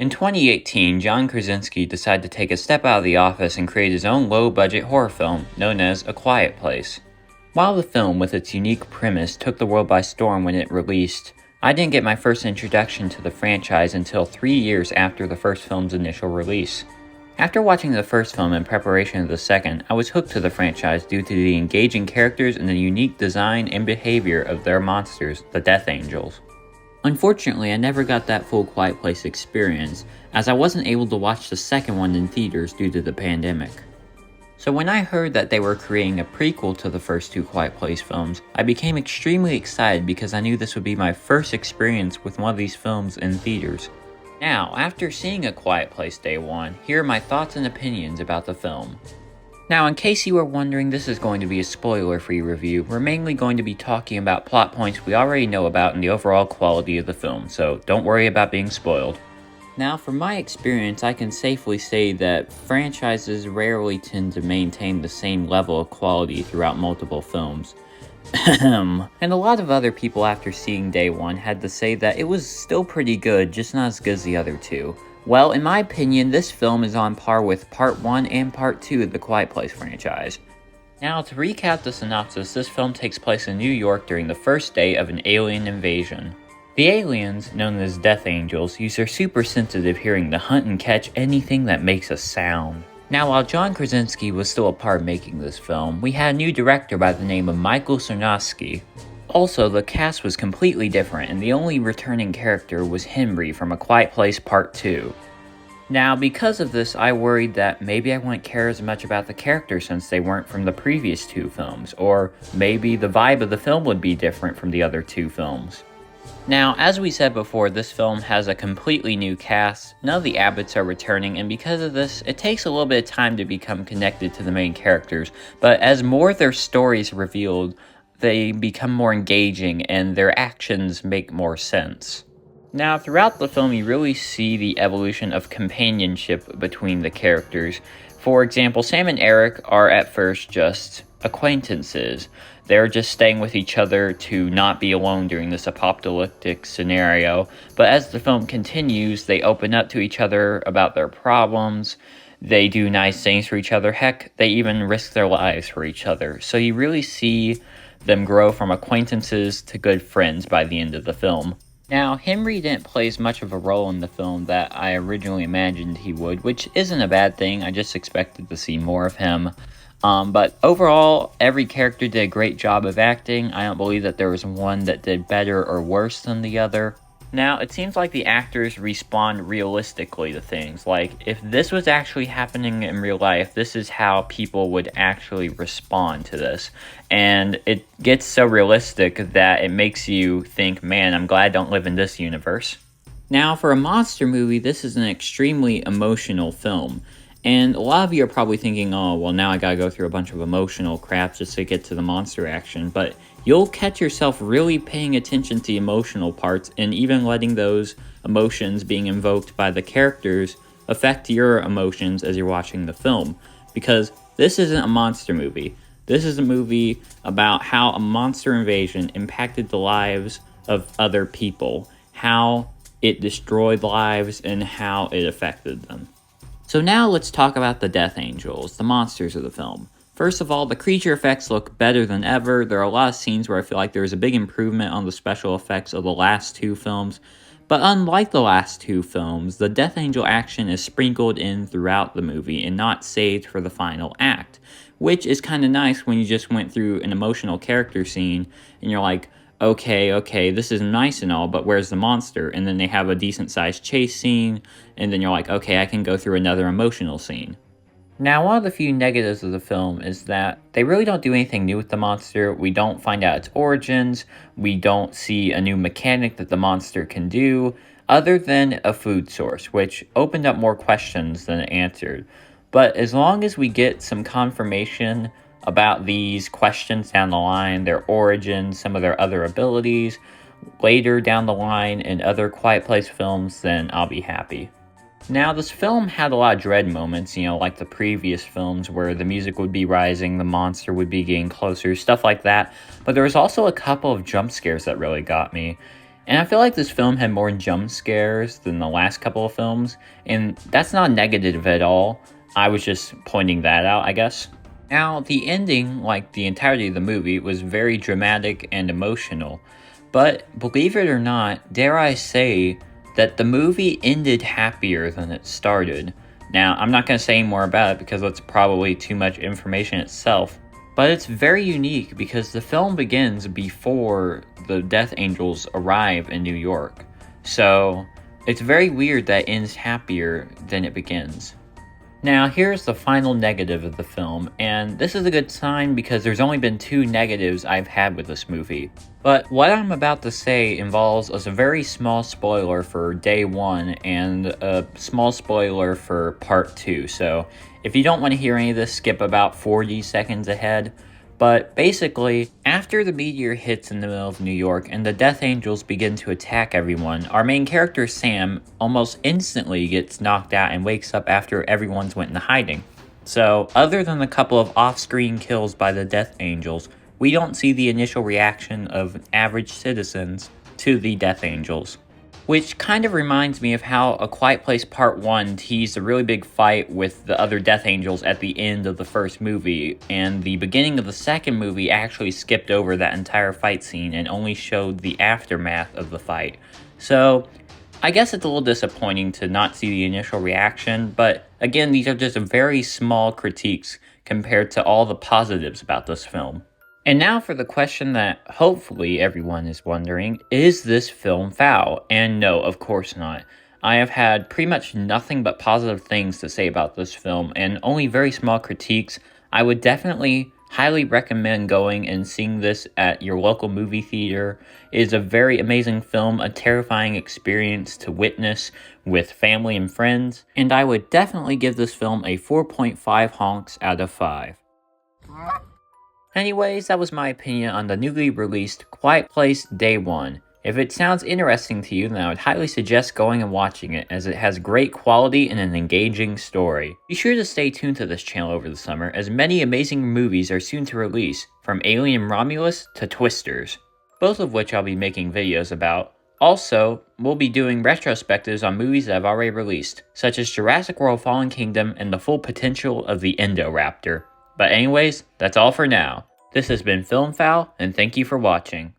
In 2018, John Krasinski decided to take a step out of the office and create his own low-budget horror film known as A Quiet Place. While the film, with its unique premise, took the world by storm when it released, I didn't get my first introduction to the franchise until 3 years after the first film's initial release. After watching the first film in preparation of the second, I was hooked to the franchise due to the engaging characters and the unique design and behavior of their monsters, the Death Angels. Unfortunately, I never got that full Quiet Place experience, as I wasn't able to watch the second one in theaters due to the pandemic. So when I heard that they were creating a prequel to the first two Quiet Place films, I became extremely excited because I knew this would be my first experience with one of these films in theaters. Now, after seeing A Quiet Place day one, here are my thoughts and opinions about the film. Now, in case you were wondering, this is going to be a spoiler-free review. We're mainly going to be talking about plot points we already know about and the overall quality of the film, so don't worry about being spoiled. Now, from my experience, I can safely say that franchises rarely tend to maintain the same level of quality throughout multiple films. And a lot of other people after seeing day one had to say that it was still pretty good, just not as good as the other two. Well, in my opinion, this film is on par with Part 1 and Part 2 of the Quiet Place franchise. Now, to recap the synopsis, this film takes place in New York during the first day of an alien invasion. The aliens, known as Death Angels, use their super sensitive hearing to hunt and catch anything that makes a sound. Now, while John Krasinski was still a part of making this film, we had a new director by the name of Michael Sarnowski. Also, the cast was completely different, and the only returning character was Henry from A Quiet Place Part 2. Now, because of this, I worried that maybe I wouldn't care as much about the characters since they weren't from the previous two films, or maybe the vibe of the film would be different from the other two films. Now, as we said before, this film has a completely new cast, none of the Abbotts are returning, and because of this, it takes a little bit of time to become connected to the main characters, but as more of their stories revealed, they become more engaging and their actions make more sense. Now, throughout the film, you really see the evolution of companionship between the characters. For example, Sam and Eric are at first just acquaintances. They're just staying with each other to not be alone during this apocalyptic scenario. But as the film continues, they open up to each other about their problems. They do nice things for each other. Heck, they even risk their lives for each other. So you really see them grow from acquaintances to good friends by the end of the film. Now, Henry didn't play as much of a role in the film that I originally imagined he would, which isn't a bad thing. I just expected to see more of him. But overall, every character did a great job of acting. I don't believe that there was one that did better or worse than the other. Now, it seems like the actors respond realistically to things. Like, if this was actually happening in real life, this is how people would actually respond to this. And it gets so realistic that it makes you think, man, I'm glad I don't live in this universe. Now, for a monster movie, this is an extremely emotional film. And a lot of you are probably thinking, oh, well, now I gotta go through a bunch of emotional crap just to get to the monster action. But you'll catch yourself really paying attention to the emotional parts and even letting those emotions being invoked by the characters affect your emotions as you're watching the film. Because this isn't a monster movie. This is a movie about how a monster invasion impacted the lives of other people, how it destroyed lives, and how it affected them. So now let's talk about the Death Angels, the monsters of the film. First of all, the creature effects look better than ever. There are a lot of scenes where I feel like there was a big improvement on the special effects of the last two films. But unlike the last two films, the Death Angel action is sprinkled in throughout the movie and not saved for the final act. Which is kind of nice when you just went through an emotional character scene and you're like, okay, this is nice and all, but where's the monster? And then they have a decent-sized chase scene, and then you're like, okay, I can go through another emotional scene. Now, one of the few negatives of the film is that they really don't do anything new with the monster. We don't find out its origins. We don't see a new mechanic that the monster can do, other than a food source, which opened up more questions than it answered. But as long as we get some confirmation about these questions down the line, their origins, some of their other abilities, later down the line in other Quiet Place films, then I'll be happy. Now, this film had a lot of dread moments, like the previous films where the music would be rising, the monster would be getting closer, stuff like that. But there was also a couple of jump scares that really got me. And I feel like this film had more jump scares than the last couple of films, and that's not negative at all. I was just pointing that out, I guess. Now, the ending, like the entirety of the movie, was very dramatic and emotional. But believe it or not, dare I say that the movie ended happier than it started. Now, I'm not going to say any more about it because it's probably too much information itself, but it's very unique because the film begins before the Death Angels arrive in New York. So, it's very weird that it ends happier than it begins. Now, here's the final negative of the film, and this is a good sign because there's only been 2 negatives I've had with this movie. But what I'm about to say involves a very small spoiler for day 1 and a small spoiler for part 2, so if you don't want to hear any of this, skip about 40 seconds ahead. But basically, after the meteor hits in the middle of New York and the Death Angels begin to attack everyone, our main character Sam almost instantly gets knocked out and wakes up after everyone's went into hiding. So, other than a couple of off-screen kills by the Death Angels, we don't see the initial reaction of average citizens to the Death Angels. Which kind of reminds me of how A Quiet Place Part 1 teased a really big fight with the other Death Angels at the end of the first movie, and the beginning of the second movie actually skipped over that entire fight scene and only showed the aftermath of the fight. So, I guess it's a little disappointing to not see the initial reaction, but again, these are just very small critiques compared to all the positives about this film. And now for the question that hopefully everyone is wondering, is this film foul? And no, of course not. I have had pretty much nothing but positive things to say about this film, and only very small critiques. I would definitely highly recommend going and seeing this at your local movie theater. It is a very amazing film, a terrifying experience to witness with family and friends, and I would definitely give this film a 4.5 honks out of 5. Anyways, that was my opinion on the newly released Quiet Place Day 1. If it sounds interesting to you, then I would highly suggest going and watching it, as it has great quality and an engaging story. Be sure to stay tuned to this channel over the summer, as many amazing movies are soon to release, from Alien Romulus to Twisters, both of which I'll be making videos about. Also, we'll be doing retrospectives on movies that have already released, such as Jurassic World Fallen Kingdom and the full potential of the Indoraptor. But anyways, that's all for now. This has been Film Foul, and thank you for watching.